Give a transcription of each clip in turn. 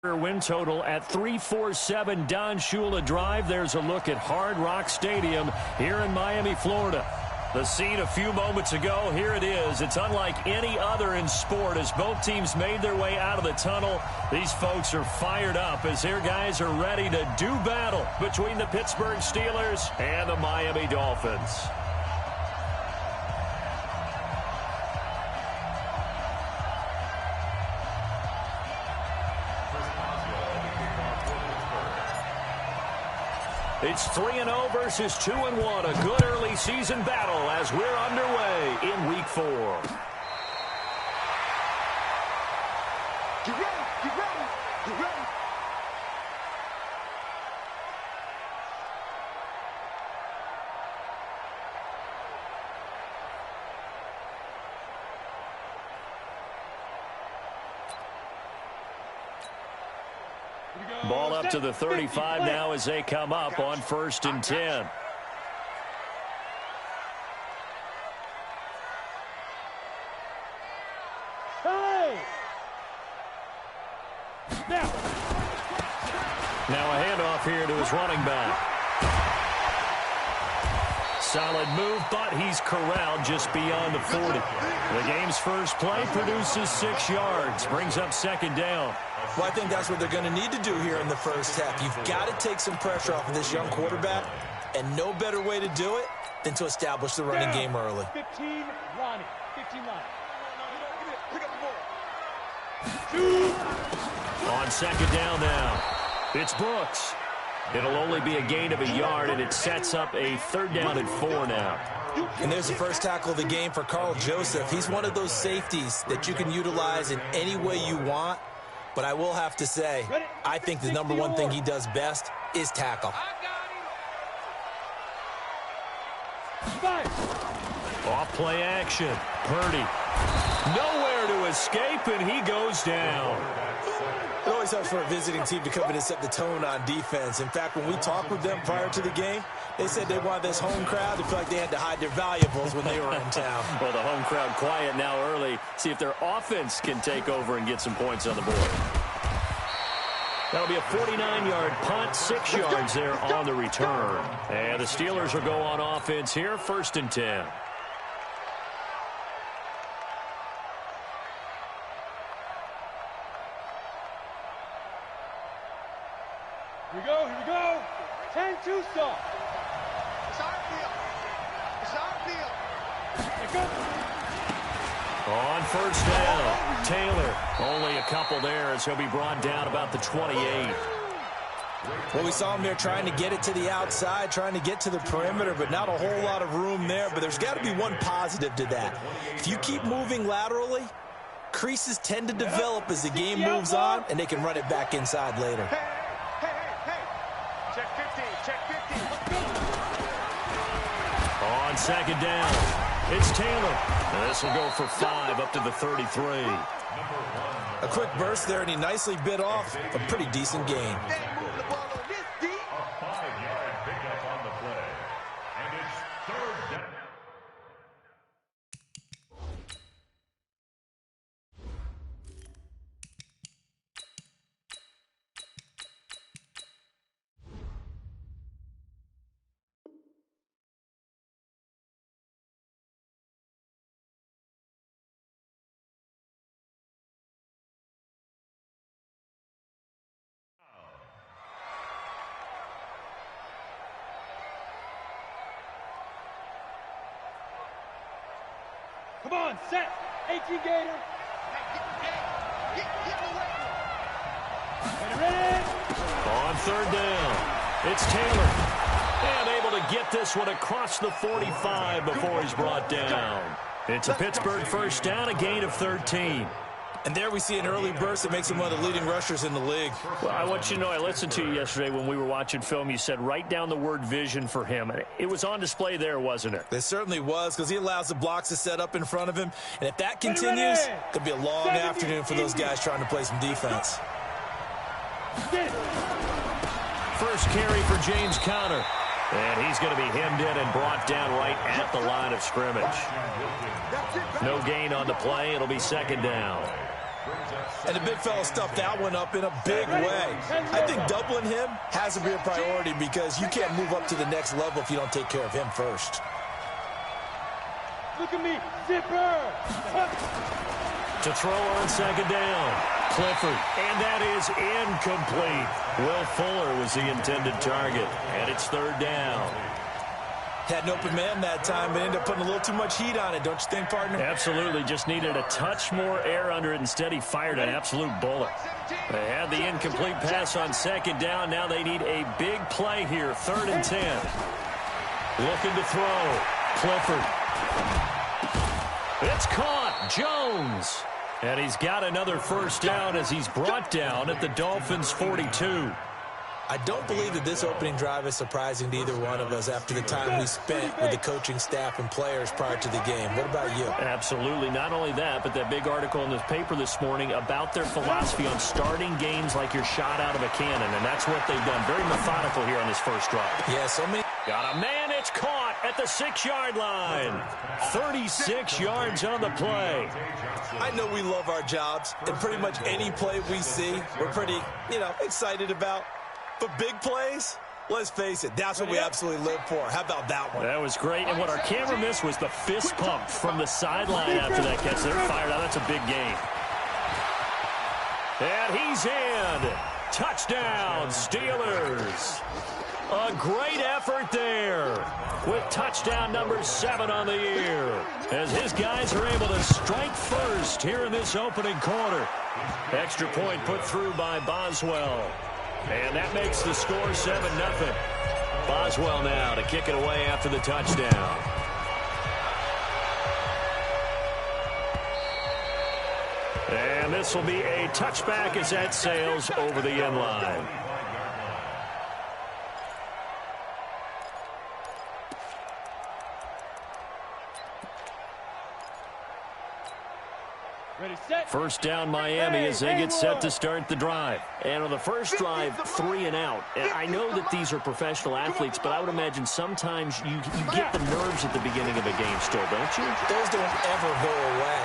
Win total at 347 Don Shula Drive. There's a look at Hard Rock Stadium here in Miami, Florida. The scene a few moments ago, here it is. It's unlike any other in sport as both teams made their way out of the tunnel. These folks are fired up as their guys are ready to do battle between the Pittsburgh Steelers and the Miami Dolphins. It's 3-0 versus 2-1. A good early season battle as we're underway in Week 4. Get ready, get ready, get ready. Ball up to the 35 now as they come up on 1st and 10. Now a handoff here to his running back. Solid move, but he's corralled just beyond the 40. The game's first play produces 6 yards, brings up 2nd down. Well, I think that's what they're going to need to do here in the first half. You've got to take some pressure off of this young quarterback, and no better way to do it than to establish the running game early. 15, Ronnie. 15, Ronnie. Pick up the ball. On 2nd down now, it's Brooks. It'll only be a gain of a yard, and it sets up a 3rd down and 4 now. And there's the first tackle of the game for Carl Joseph. He's one of those safeties that you can utilize in any way you want. But I will have to say, I think the #1 thing he does best is tackle. Off play action. Purdy. Nowhere to escape, and he goes down. It always helps for a visiting team to come in and set the tone on defense. In fact, when we talked with them prior to the game, they said they wanted this home crowd to feel like they had to hide their valuables when they were in town. Well, the home crowd quiet now early. See if their offense can take over and get some points on the board. That'll be a 49-yard punt, 6 yards there on the return. And the Steelers will go on offense here, 1st and 10. Here we go, here we go. 10-2 stop. It's our field. It's our field. Here go. On 1st down, Taylor. Only a couple there as he'll be brought down about the 28. Well, we saw him there trying to get it to the outside, trying to get to the perimeter, but not a whole lot of room there. But there's got to be one positive to that. If you keep moving laterally, creases tend to develop as the game moves on, and they can run it back inside later. Check 15, check 15. On 2nd down, it's Taylor. This will go for 5 up to the 33. A quick burst there, and he nicely bit off a pretty decent gain. A 5-yard pickup on the play. And it's 3rd down. Come on, set. 18 Gator. Ready. On 3rd down, it's Taylor. And able to get this one across the 45 before he's brought down. It's a Pittsburgh 1st down, a gain of 13. And there we see an early burst that makes him one of the leading rushers in the league. Well, I want you to know, I listened to you yesterday when we were watching film. You said write down the word vision for him. It was on display there, wasn't it? It certainly was, because he allows the blocks to set up in front of him. And if that continues, it could be a long afternoon for those guys trying to play some defense. First carry for James Conner. And he's going to be hemmed in and brought down right at the line of scrimmage. No gain on the play. It'll be 2nd down. And the big fella stuffed that one up in a big way. I think doubling him has to be a priority because you can't move up to the next level if you don't take care of him first. Look at me, zipper! To throw on second down. Clifford, and that is incomplete. Will Fuller was the intended target, and it's third down. Had an open man that time, but ended up putting a little too much heat on it, don't you think, partner? Absolutely, just needed a touch more air under it. Instead, he fired an absolute bullet. They had the incomplete pass on second down. Now they need a big play here, 3rd and 10. Looking to throw. Clifford. It's caught. Jones. And he's got another first down as he's brought down at the Dolphins' 42. I don't believe that this opening drive is surprising to either one of us after the time we spent with the coaching staff and players prior to the game. What about you? Absolutely. Not only that, but that big article in the paper this morning about their philosophy on starting games like you're shot out of a cannon, and that's what they've done. Very methodical here on this first drive. Yeah, so many... Got a man, it's caught at the 6-yard line. 36 yards on the play. I know we love our jobs, and pretty much any play we see, we're pretty, excited about. But big plays, let's face it, that's what we absolutely live for. How about that one? That was great. And what our camera missed was the fist pump from the sideline after that catch. They're fired out. That's a big game. And he's in. Touchdown, Steelers. A great effort there with touchdown number 7 on the year as his guys are able to strike first here in this opening quarter. Extra point put through by Boswell. And that makes the score 7-0. Boswell now to kick it away after the touchdown. And this will be a touchback as that sails over the end line. First down Miami as they get set to start the drive. And on the first drive, 3 and out. And I know that these are professional athletes, but I would imagine sometimes you get the nerves at the beginning of a game still, don't you? Those don't ever go away.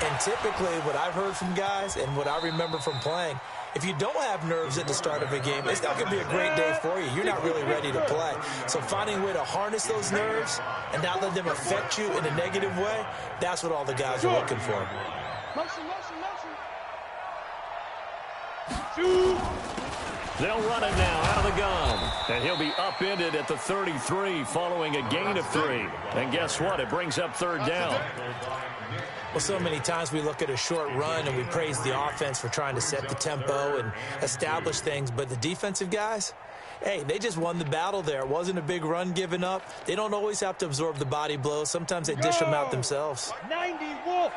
And typically what I've heard from guys and what I remember from playing, if you don't have nerves at the start of a game, it's not going to be a great day for you. You're not really ready to play. So finding a way to harness those nerves and not let them affect you in a negative way, that's what all the guys are looking for. Motion, motion, motion. They'll run it now out of the gun. And he'll be upended at the 33 following a gain of 3. And guess what? It brings up 3rd down. Well, so many times we look at a short run and we praise the offense for trying to set the tempo and establish things. But the defensive guys, hey, they just won the battle there. It wasn't a big run given up. They don't always have to absorb the body blows. Sometimes they dish them out themselves. 90, Wolf.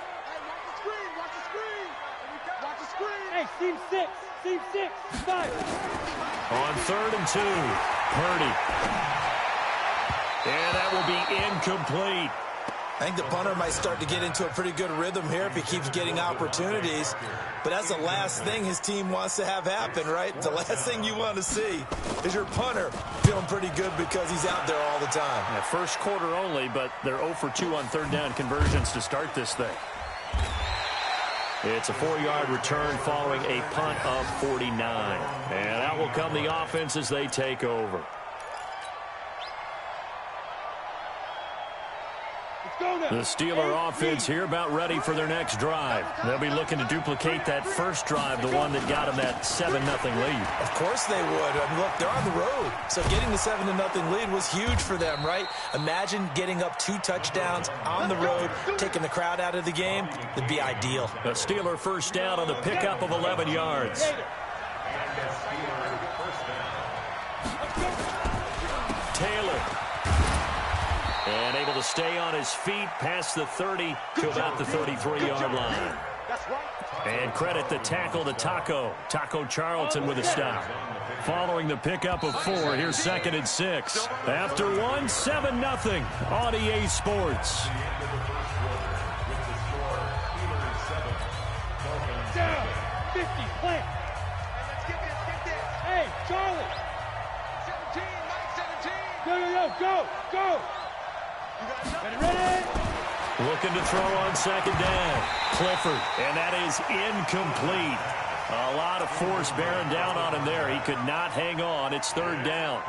Hey, seam 6, 5. On 3rd and 2, Purdy. And that will be incomplete. I think the punter might start to get into a pretty good rhythm here if he keeps getting opportunities. But that's the last thing his team wants to have happen, right? The last thing you want to see is your punter feeling pretty good because he's out there all the time. Yeah, first quarter only, but they're 0 for 2 on 3rd down conversions to start this thing. It's a 4-yard return following a punt of 49. And out will come the offense as they take over. The Steeler offense here about ready for their next drive. They'll be looking to duplicate that first drive, the one that got them that 7-0 lead. Of course they would. I mean, look, they're on the road. So getting the 7-0 lead was huge for them, right? Imagine getting up 2 touchdowns on the road, taking the crowd out of the game. It'd be ideal. A Steeler first down on the pickup of 11 yards. Taylor. And able to stay on his feet past the 30 to about the 33-yard line. And credit the tackle to Taco Charlton with a stop. Following the pickup of 4, here's 2nd and 6. After 1, 7-0 on EA Sports. Down, 50, plant. Hey, Charlie. 17, Mike 17. Go. Ready? Looking to throw on second down. Clifford, and that is incomplete. A lot of force bearing down on him there. He could not hang on. It's third down.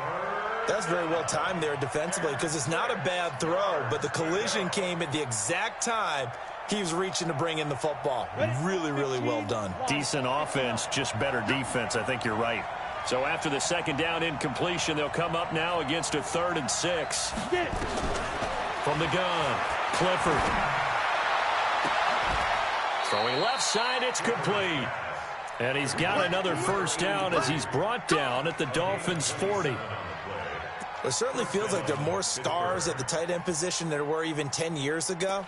That's very well timed there defensively because it's not a bad throw, but the collision came at the exact time he was reaching to bring in the football. Really, really well done. Decent offense, just better defense. I think you're right. So after the second down incompletion, they'll come up now against a 3rd and 6. From the gun, Clifford. Throwing left side, it's complete. And he's got another first down as he's brought down at the Dolphins' 40. It certainly feels like there are more stars at the tight end position than there were even 10 years ago.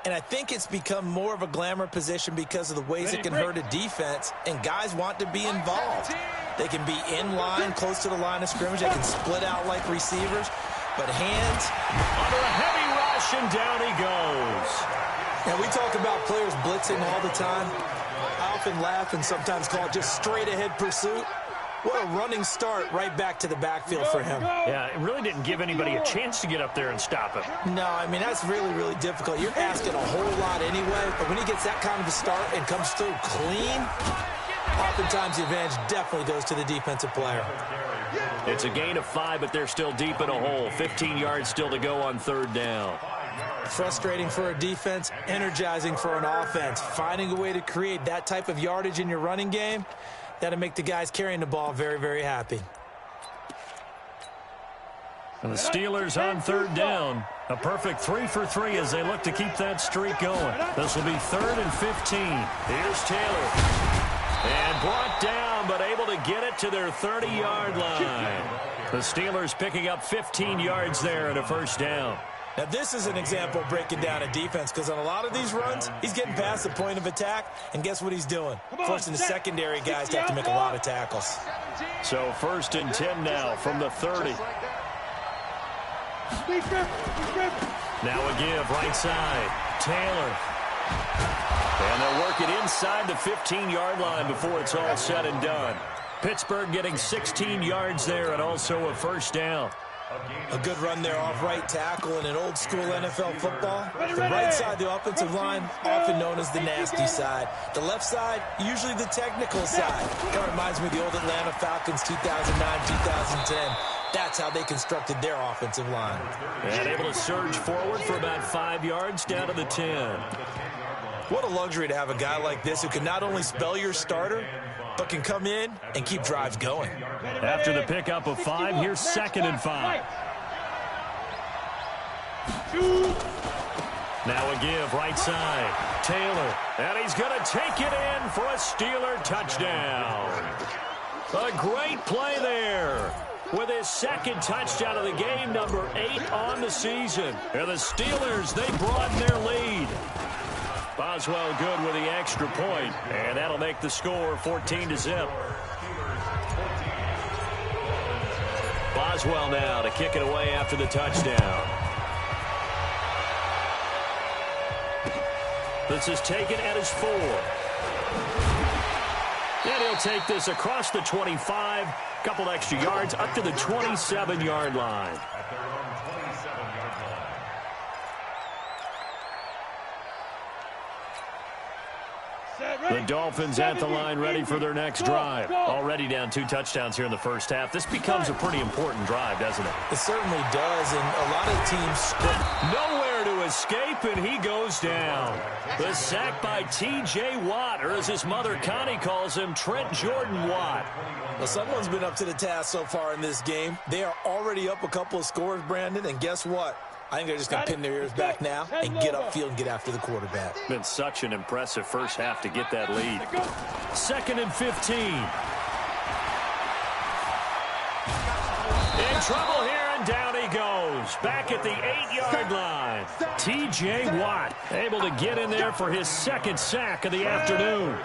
And I think it's become more of a glamour position because of the ways it can hurt a defense, and guys want to be involved. They can be in line, close to the line of scrimmage. They can split out like receivers. But hands under a heavy rush, and down he goes. Now, we talk about players blitzing all the time. I often laugh and sometimes call it just straight-ahead pursuit. What a running start right back to the backfield for him. Yeah, it really didn't give anybody a chance to get up there and stop him. No, I mean, that's really, really difficult. You're asking a whole lot anyway, but when he gets that kind of a start and comes through clean, oftentimes the advantage definitely goes to the defensive player. It's a gain of 5, but they're still deep in a hole. 15 yards still to go on 3rd down. Frustrating for a defense, energizing for an offense. Finding a way to create that type of yardage in your running game, that'll make the guys carrying the ball very, very happy. And the Steelers on 3rd down. A perfect 3 for 3 as they look to keep that streak going. This will be 3rd and 15. Here's Taylor. And brought down, but able to get it to their 30-yard line. The Steelers picking up 15 yards there and a first down. Now, this is an example of breaking down a defense because on a lot of these runs, he's getting past the point of attack, and guess what he's doing? Forcing the secondary guys to have to make a lot of tackles. So 1st and 10 now from the 30. Now a give right side. Taylor. And they'll work it inside the 15-yard line before it's all said and done. Pittsburgh getting 16 yards there and also a first down. A good run there off right tackle in an old-school NFL football. The right side of the offensive line, often known as the nasty side. The left side, usually the technical side. Kind of reminds me of the old Atlanta Falcons 2009, 2010. That's how they constructed their offensive line. And able to surge forward for about 5 yards down to the 10. What a luxury to have a guy like this who can not only spell your starter, but can come in and keep drives going. After the pickup of 5, here's 2nd and 5. Now a give right side. Taylor. And he's going to take it in for a Steeler touchdown. A great play there. With his 2nd touchdown of the game, number 8 on the season. And the Steelers, they broaden their lead. Boswell good with the extra point, and that'll make the score 14-0. Boswell now to kick it away after the touchdown. This is taken at his 4. And he'll take this across the 25, couple extra yards up to the 27-yard line. The Dolphins at the line ready for their next drive. Already down 2 touchdowns here in the first half. This becomes a pretty important drive, doesn't it? It certainly does, and a lot of teams nowhere to escape, and he goes down. The sack by T.J. Watt, or as his mother Connie calls him, Trent Jordan Watt. Well, someone's been up to the task so far in this game. They are already up a couple of scores, Brandon, and guess what? I think they're just going to pin their ears back now and get upfield and get after the quarterback. Been such an impressive first half to get that lead. 2nd and 15. In trouble here, and down he goes. Back at the 8-yard line. T.J. Watt able to get in there for his 2nd sack of the afternoon.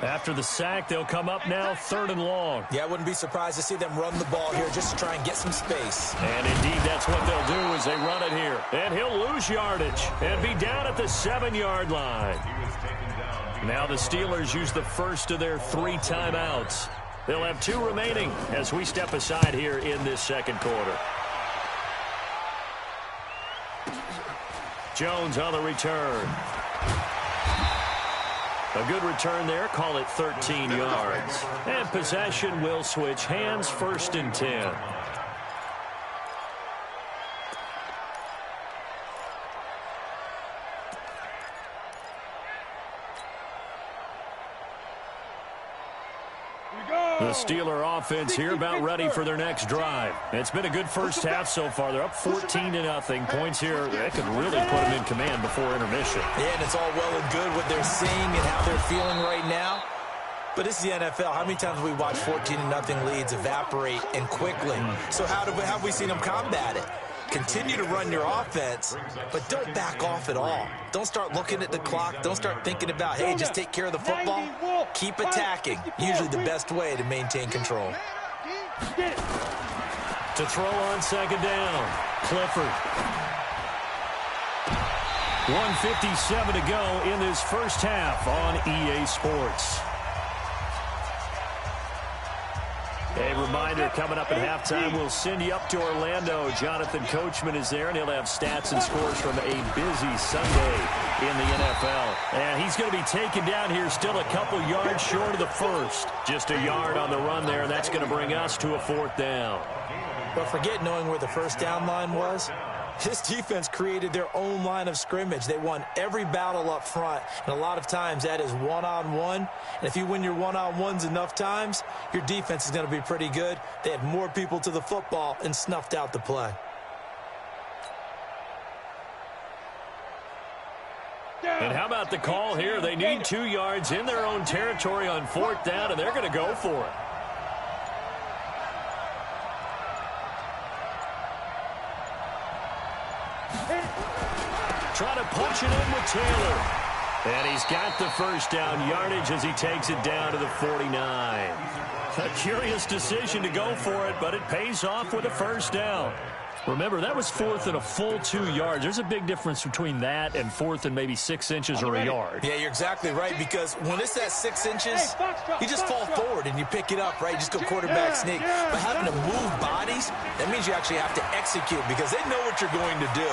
After the sack, they'll come up now 3rd and long. Yeah, I wouldn't be surprised to see them run the ball here just to try and get some space. And indeed, that's what they'll do as they run it here. And he'll lose yardage and be down at the 7-yard line. Now the Steelers use the first of their 3 timeouts. They'll have 2 remaining as we step aside here in this 2nd quarter. Jones on the return. A good return there. Call it 13 yards. And possession will switch hands, 1st and 10. The Steeler offense here about ready for their next drive. It's been a good first half so far. They're up 14-0. Points here, that could really put them in command before intermission. Yeah, and it's all well and good what they're seeing and how they're feeling right now. But this is the NFL. How many times have we watched 14-0 leads evaporate and quickly? So how have we seen them combat it? Continue to run your offense, but don't back off at all. Don't start looking at the clock. Don't start thinking about, hey, just take care of the football. Keep attacking. Usually the best way to maintain control. To throw on 2nd down, Clifford. 1:57 to go in this first half on EA Sports. A reminder, coming up at halftime, we'll send you up to Orlando. Jonathan Coachman is there, and he'll have stats and scores from a busy Sunday in the NFL. And he's going to be taken down here still a couple yards short of the first. Just a yard on the run there, and that's going to bring us to a 4th down. But forget knowing where the first down line was. This defense created their own line of scrimmage. They won every battle up front, and a lot of times that is one-on-one. And if you win your one-on-ones enough times, your defense is going to be pretty good. They had more people to the football and snuffed out the play. And how about the call here? They need 2 yards in their own territory on 4th down, and they're going to go for it. Trying to punch it in with Taylor. And he's got the first down yardage as he takes it down to the 49. A curious decision to go for it, but it pays off with a first down. Remember, that was 4th and a full 2 yards. There's a big difference between that and 4th and maybe 6 inches or a yard. Yeah, you're exactly right, because when it's at 6 inches, you just fall forward and you pick it up, right? You just go quarterback sneak. But having to move bodies, that means you actually have to execute because they know what you're going to do.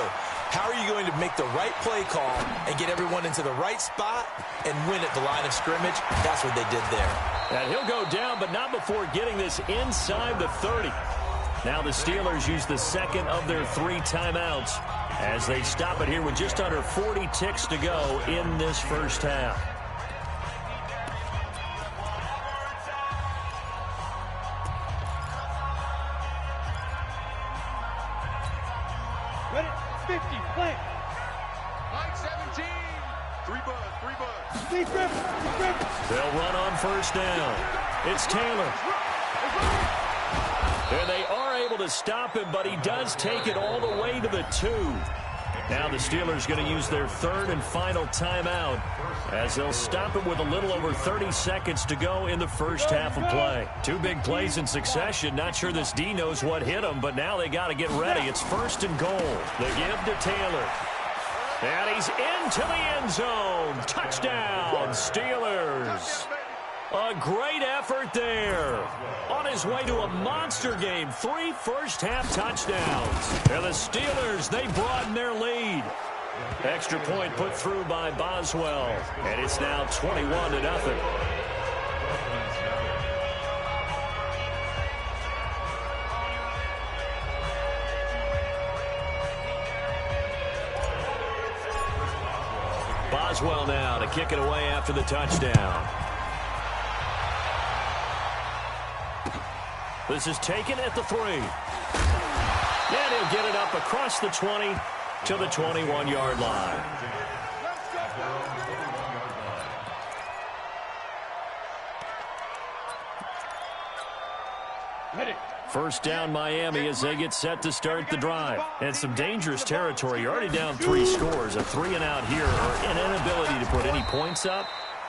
How are you going to make the right play call and get everyone into the right spot and win at the line of scrimmage? That's what they did there. And he'll go down, but not before getting this inside the 30. Now the Steelers use the second of their 3 timeouts as they stop it here with just under 40 ticks to go in this first half. Ready? 50, play. Mike 17. 3 buds. Steve Griffin. They'll run on first down. It's Taylor. And they are able to stop him, but he does take it all the way to the 2. Now the Steelers going to use their 3rd and final timeout as they'll stop it with a little over 30 seconds to go in the first half of play. 2 big plays in succession. Not sure this D knows what hit him, but now they got to get ready. It's 1st and goal. They give to Taylor. And he's into the end zone. Touchdown, Steelers. A great effort there. On his way to a monster game. 3 first-half touchdowns. And the Steelers, they broaden their lead. Extra point put through by Boswell. And it's now 21-0. Boswell now to kick it away after the touchdown. This is taken at the 3. And he'll get it up across the 20 to the 21-yard line. First down Miami as they get set to start the drive. And some dangerous territory. You're already down 3 scores. A 3-and-out here or an inability to put any points up.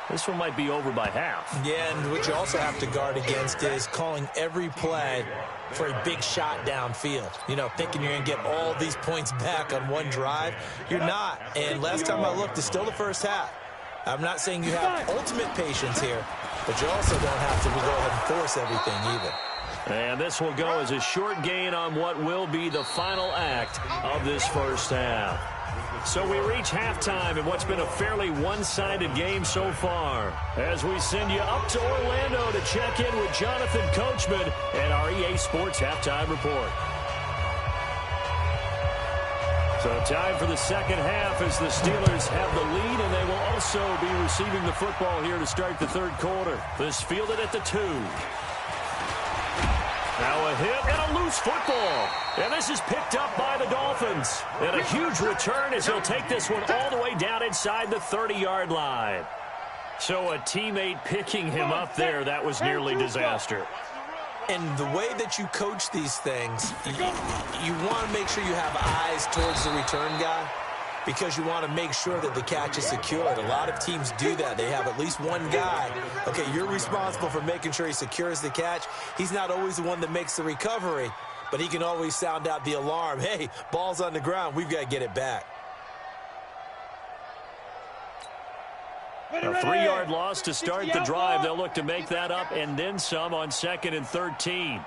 This one might be over by half. Yeah, and what you also have to guard against is calling every play for a big shot downfield. You know, thinking you're going to get all these points back on one drive. You're not. And last time I looked, it's still the first half. I'm not saying you have ultimate patience here, but you also don't have to go ahead and force everything either. And this will go as a short gain on what will be the final act of this first half. So we reach halftime in what's been a fairly one-sided game so far. As we send you up to Orlando to check in with Jonathan Coachman and our EA Sports Halftime Report. So time for the second half as the Steelers have the lead, and they will also be receiving the football here to start the third quarter. This fielded at the 2. Now a hit and a loose football. And this is picked up by the Dolphins. And a huge return as he'll take this one all the way down inside the 30-yard line. So a teammate picking him up there, that was nearly disaster. And the way that you coach these things, you want to make sure you have eyes towards the return guy because you want to make sure that the catch is secured. A lot of teams do that. They have at least one guy. Okay, you're responsible for making sure he secures the catch. He's not always the one that makes the recovery, but he can always sound out the alarm. Hey, ball's on the ground. We've got to get it back. A 3-yard loss to start the drive. They'll look to make that up and then some on 2nd and 13.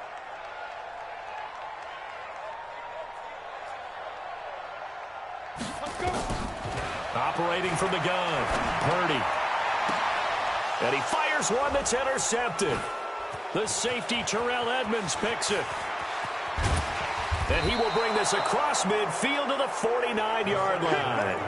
Operating from the gun, Purdy. And he fires one that's intercepted. The safety, Terrell Edmonds, picks it. And he will bring this across midfield to the 49-yard line.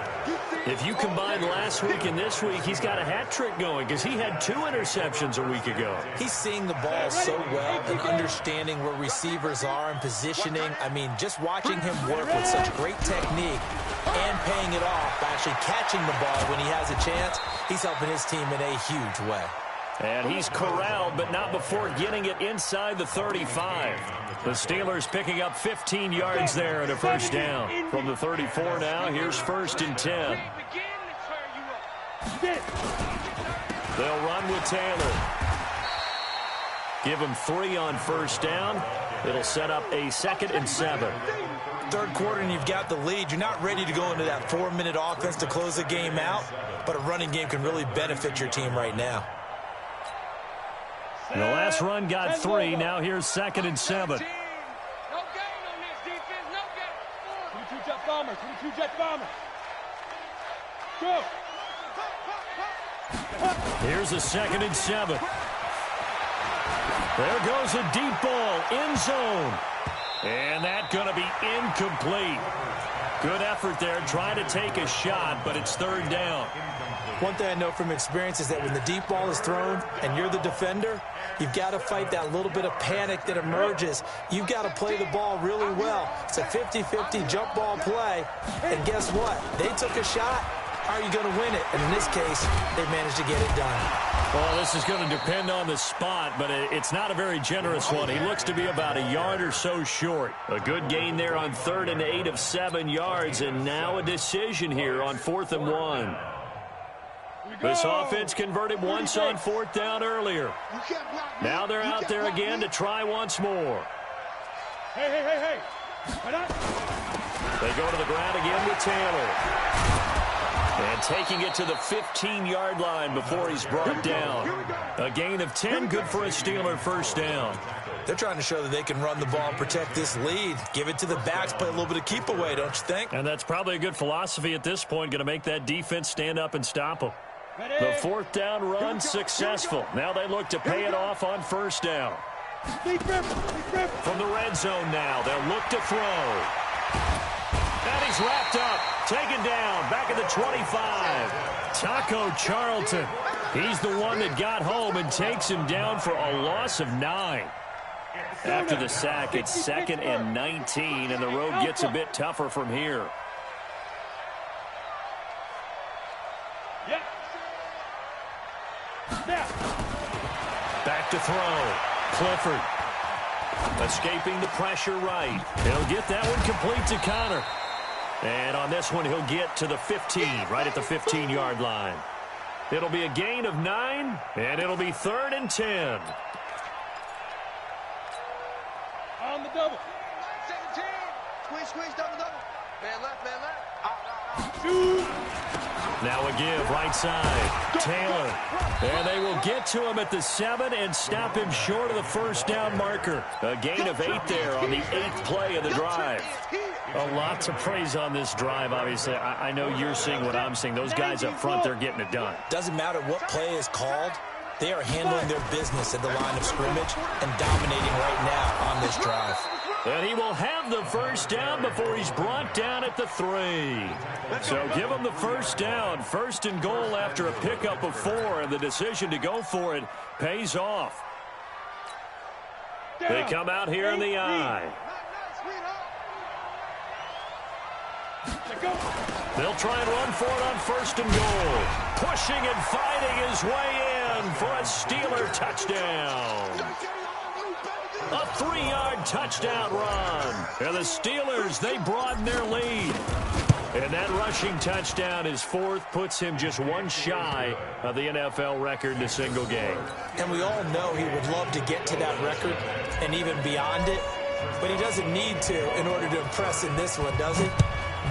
If you combine last week and this week, he's got a hat trick going because he had 2 interceptions a week ago. He's seeing the ball so well and understanding where receivers are and positioning. I mean, just watching him work with such great technique and paying it off by actually catching the ball when he has a chance, he's helping his team in a huge way. And he's corralled, but not before getting it inside the 35. The Steelers picking up 15 yards there and a first down. From the 34 now, here's 1st and 10. They'll run with Taylor. Give him 3 on first down. It'll set up a 2nd and 7. Third quarter and you've got the lead. You're not ready to go into that 4-minute offense to close the game out, but a running game can really benefit your team right now. The last run got 3. Now here's 2nd and 7. No gain on this defense. No gain. 22 jet bomber. 22 jet bomber. Go. Here's a 2nd and 7. There goes a deep ball, end zone. And that's going to be incomplete. Good effort there, trying to take a shot, but it's 3rd down. One thing I know from experience is that when the deep ball is thrown and you're the defender, you've got to fight that little bit of panic that emerges. You've got to play the ball really well. It's a 50-50 jump ball play. And guess what? They took a shot. Are you going to win it? And in this case, they managed to get it done. Well, this is going to depend on the spot, but it's not a very generous one. He looks to be about a yard or so short. A good gain there on 3rd and 8 of 7 yards, and now a decision here on 4th and 1. This offense converted once on 4th down earlier. Now they're out there again to try once more. Hey. They go to the ground again with Taylor. And taking it to the 15-yard line before he's brought down. A gain of 10, good for a Steeler first down. They're trying to show that they can run the ball and protect this lead. Give it to the backs, play a little bit of keep away, don't you think? And that's probably a good philosophy at this point, going to make that defense stand up and stop them. The 4th down run successful. Now they look to pay it off on first down. From the red zone now, they'll look to throw. And he's wrapped up, taken down, back at the 25. Taco Charlton. He's the one that got home and takes him down for a loss of 9. After the sack, it's 2nd and 19, and the road gets a bit tougher from here. Back to throw. Clifford. Escaping the pressure right. He'll get that one complete to Connor. And on this one, he'll get to the 15, right at the 15-yard line. It'll be a gain of 9, and it'll be 3rd and 10. On the double. 17. Squeeze, double. Man left. Now a give, right side. Taylor. And they will get to him at the 7 and stop him short of the first down marker. A gain of 8 there on the 8th play of the drive. A lot to praise on this drive, obviously. I know you're seeing what I'm seeing. Those guys up front, they're getting it done. Doesn't matter what play is called. They are handling their business at the line of scrimmage and dominating right now on this drive. And he will have the first down before he's brought down at the 3. So give him the first down. First and goal after a pickup of 4, and the decision to go for it pays off. They come out here in the I. They'll try and run for it on first and goal. Pushing and fighting his way in for a Steeler touchdown. A 3-yard touchdown run. And the Steelers, they broaden their lead. And that rushing touchdown, his 4th, puts him just one shy of the NFL record in a single game. And we all know he would love to get to that record and even beyond it. But he doesn't need to in order to impress in this one, does he?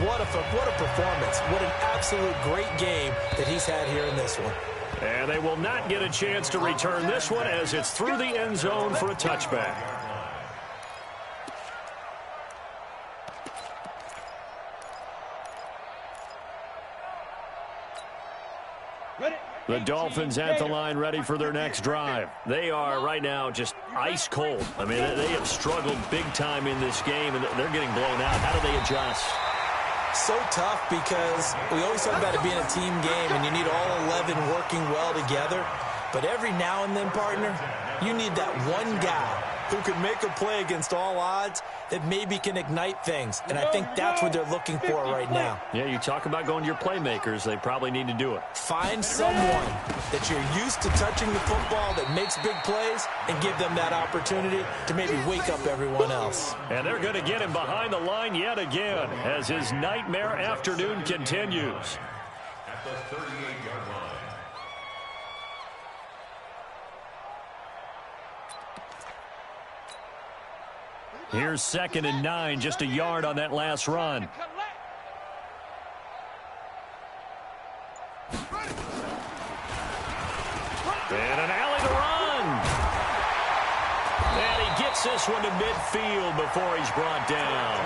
What a performance. What an absolute great game that he's had here in this one. And they will not get a chance to return this one as it's through the end zone for a touchback. The Dolphins at the line ready for their next drive. They are right now just ice cold. I mean, they have struggled big time in this game, and they're getting blown out. How do they adjust? So tough because we always talk about it being a team game and you need all 11 working well together. But every now and then, partner, you need that one guy who can make a play against all odds that maybe can ignite things. And I think that's what they're looking for right now. Yeah, you talk about going to your playmakers. They probably need to do it. Find someone that you're used to touching the football that makes big plays and give them that opportunity to maybe wake up everyone else. And they're going to get him behind the line yet again as his nightmare afternoon continues. At the 38-yard line. Here's 2nd and 9, just a yard on that last run. And an alley to run. And he gets this one to midfield before he's brought down.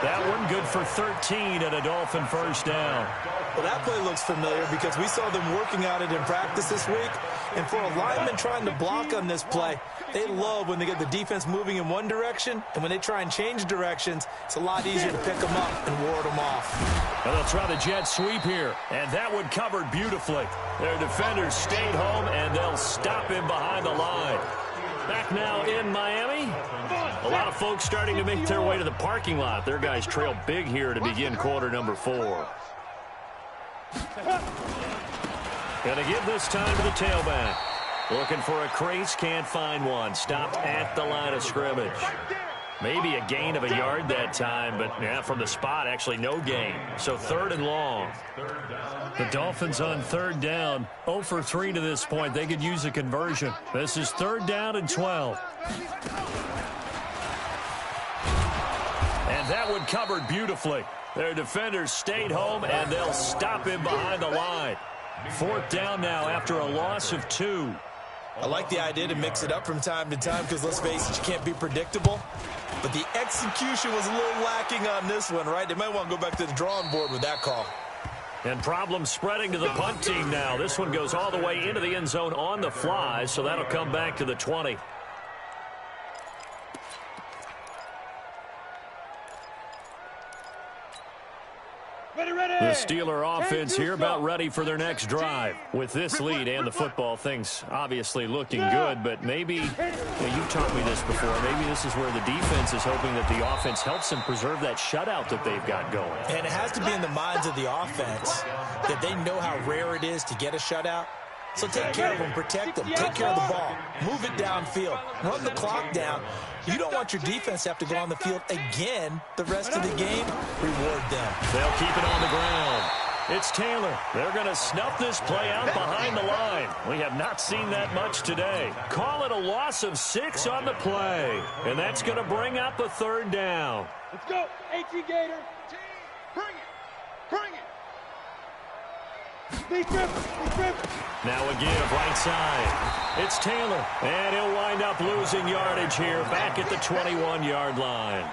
That one good for 13 and a Dolphin first down. Well, that play looks familiar because we saw them working on it in practice this week. And for a lineman trying to block on this play, they love when they get the defense moving in one direction, and when they try and change directions, it's a lot easier to pick them up and ward them off. And they'll try the jet sweep here, and that one covered beautifully. Their defenders stayed home, and they'll stop him behind the line. Back now in Miami. A lot of folks starting to make their way to the parking lot. Their guys trail big here to begin quarter number 4. Gonna give this time to the tailback. Looking for a crease, can't find one. Stopped at the line of scrimmage. Maybe a gain of a yard that time, but yeah, from the spot, actually no gain. So 3rd and long. The Dolphins on 3rd down. 0 for 3 to this point. They could use a conversion. This is 3rd down and 12. And that one covered beautifully. Their defenders stayed home, and they'll stop him behind the line. 4th down now after a loss of 2. I like the idea to mix it up from time to time because, let's face it, you can't be predictable. But the execution was a little lacking on this one, right? They might want to go back to the drawing board with that call. And problems spreading to the punt team now. This one goes all the way into the end zone on the fly, so that'll come back to the 20. The Steeler offense here about ready for their next drive. With this lead and the football, things obviously looking good, but maybe, you've taught me this before, maybe this is where the defense is hoping that the offense helps them preserve that shutout that they've got going. And it has to be in the minds of the offense that they know how rare it is to get a shutout. So take care of them, protect them, take care of the ball, move it downfield, run the clock down. You don't want your defense to have to go on the field again the rest of the game. Reward them. They'll keep it on the ground. It's Taylor. They're going to snuff this play out behind the line. We have not seen that much today. Call it a loss of 6 on the play. And that's going to bring up a 3rd down. Let's go, 18 Gator. Bring it. Bring it. Now a give right side. It's Taylor, and he'll wind up losing yardage here back at the 21-yard line.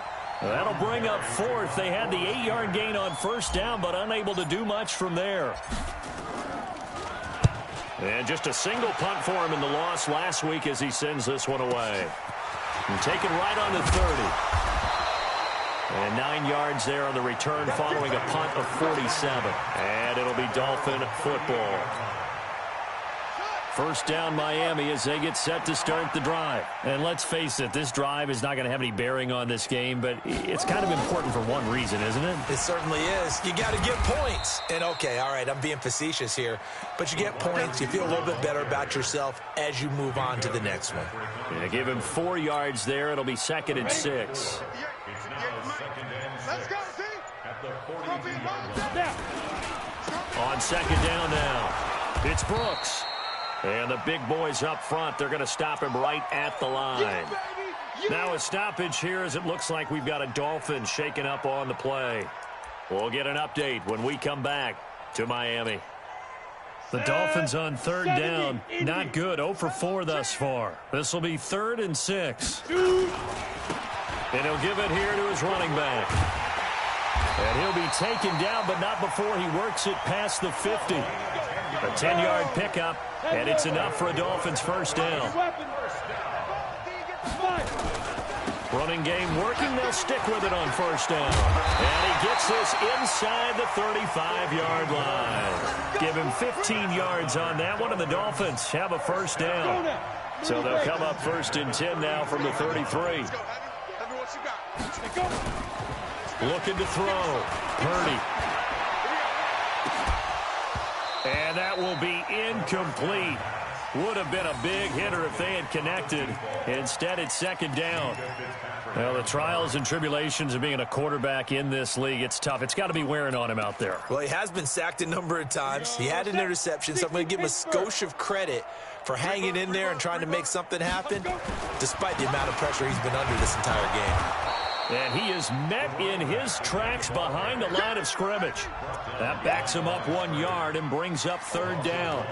That'll bring up fourth. They had the 8-yard gain on first down, but unable to do much from there. And just a single punt for him in the loss last week as he sends this one away. And taken right on the 30. And 9 yards there on the return following a punt of 47. And it'll be Dolphin football. First down Miami as they get set to start the drive. And let's face it, this drive is not going to have any bearing on this game, but it's kind of important for one reason, isn't it? It certainly is. You got to get points. And okay, all right, I'm being facetious here, but you get points. You feel a little bit better about yourself as you move on to the next one. Yeah, give him 4 yards there. It'll be 2nd and 6. Let's go, see? On 2nd down now, it's Brooks. And the big boys up front, they're going to stop him right at the line. Now a stoppage here as it looks like we've got a Dolphin shaken up on the play. We'll get an update when we come back to Miami. The Dolphins on 3rd down. Not good. 0 for 4 thus far. This will be 3rd and 6. And he'll give it here to his running back. And he'll be taken down, but not before he works it past the 50. A 10-yard pickup, and it's enough for a Dolphins first down. Running game working. They'll stick with it on first down. And he gets this inside the 35-yard line. Give him 15 yards on that one, and the Dolphins have a first down. So they'll come up 1st and 10 now from the 33. Looking to throw. Purdy. And that will be incomplete. Would have been a big hitter if they had connected. Instead, it's 2nd down. Well, the trials and tribulations of being a quarterback in this league, it's tough. It's got to be wearing on him out there. Well, he has been sacked a number of times. He had an interception, so I'm going to give him a skosh of credit for hanging in there and trying to make something happen, despite the amount of pressure he's been under this entire game. And he is met in his tracks behind the line of scrimmage. That backs him up 1 yard and brings up 3rd down.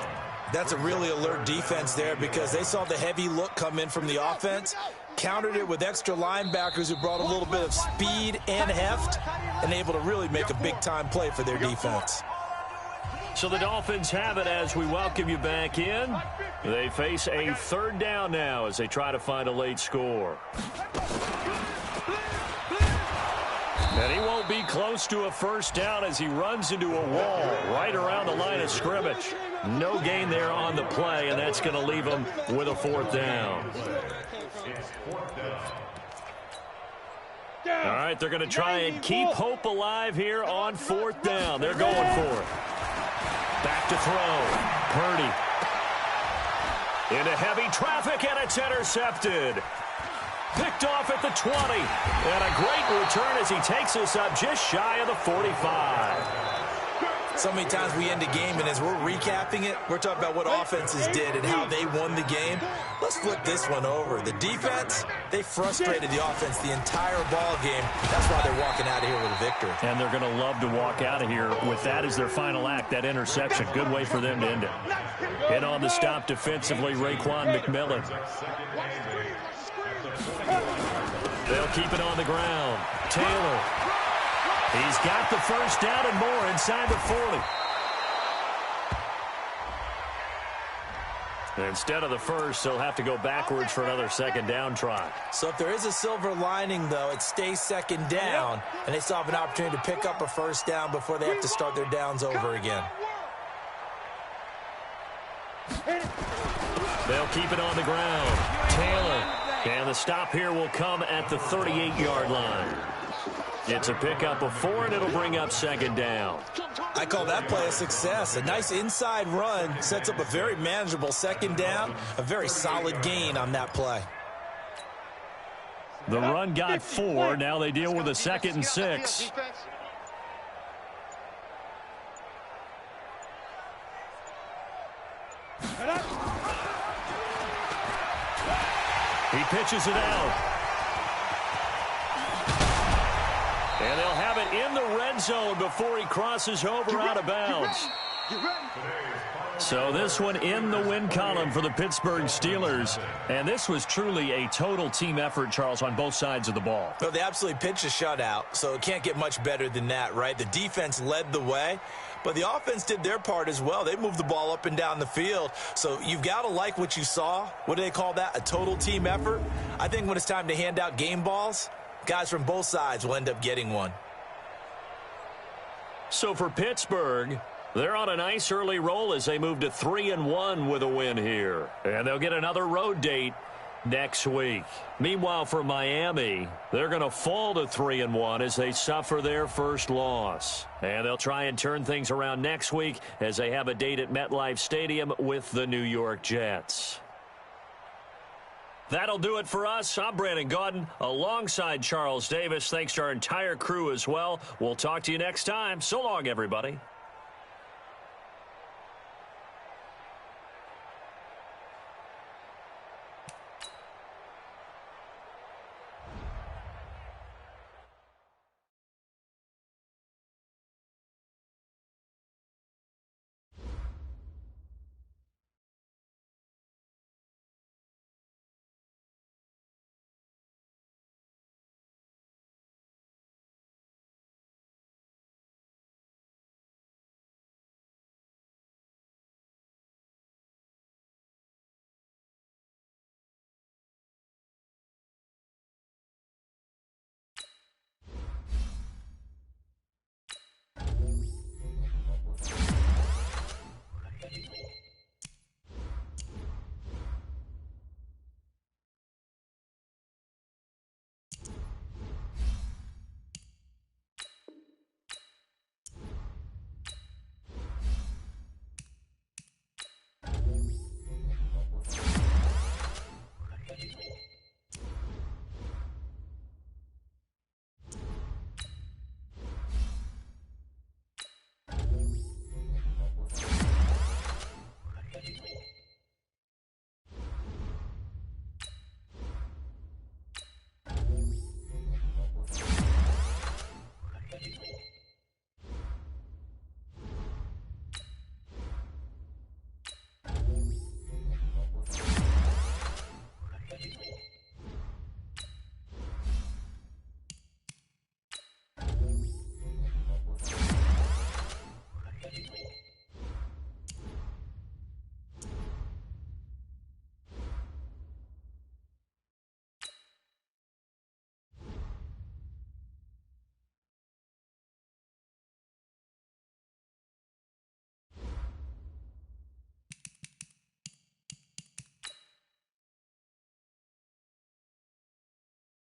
That's a really alert defense there because they saw the heavy look come in from the offense, countered it with extra linebackers who brought a little bit of speed and heft, and able to really make a big-time play for their defense. So the Dolphins have it as we welcome you back in. They face a 3rd down now as they try to find a late score. And he won't be close to a first down as he runs into a wall right around the line of scrimmage. No gain there on the play, and that's going to leave him with a 4th down. All right, they're going to try and keep hope alive here on 4th down. They're going for it. Back to throw. Purdy. Into heavy traffic, and it's intercepted. Picked off at the 20. And a great return as he takes us up just shy of the 45. So many times we end a game, and as we're recapping it, we're talking about what offenses did and how they won the game. Let's flip this one over. The defense, they frustrated the offense the entire ball game. That's why they're walking out of here with a victory. And they're going to love to walk out of here with that as their final act, that interception. Good way for them to end it. In on the stop defensively, Raekwon McMillan. They'll keep it on the ground. Taylor. He's got the first down and more inside the 40. Instead of the first, they'll have to go backwards for another 2nd down try. So if there is a silver lining, though, it stays 2nd down, and they still have an opportunity to pick up a first down before they have to start their downs over again. They'll keep it on the ground. Taylor. And the stop here will come at the 38-yard line. It's a pickup of 4, and it'll bring up 2nd down. I call that play a success. A nice inside run sets up a very manageable 2nd down, a very solid gain on that play. The run got 4. Now they deal with a 2nd and 6. He pitches it out. And they'll have it in the red zone before he crosses over out of bounds. So this one in the win column for the Pittsburgh Steelers. And this was truly a total team effort, Charles, on both sides of the ball. Well, they absolutely pitched a shutout, so it can't get much better than that, right? The defense led the way, but the offense did their part as well. They moved the ball up and down the field. So you've got to like what you saw. What do they call that? A total team effort? I think when it's time to hand out game balls, guys from both sides will end up getting one. So for Pittsburgh, they're on a nice early roll as they move to 3-1 with a win here. And they'll get another road date next week. Meanwhile, for Miami, they're going to fall to 3-1 as they suffer their first loss. And they'll try and turn things around next week as they have a date at MetLife Stadium with the New York Jets. That'll do it for us. I'm Brandon Gaudin alongside Charles Davis. Thanks to our entire crew as well. We'll talk to you next time. So long, everybody.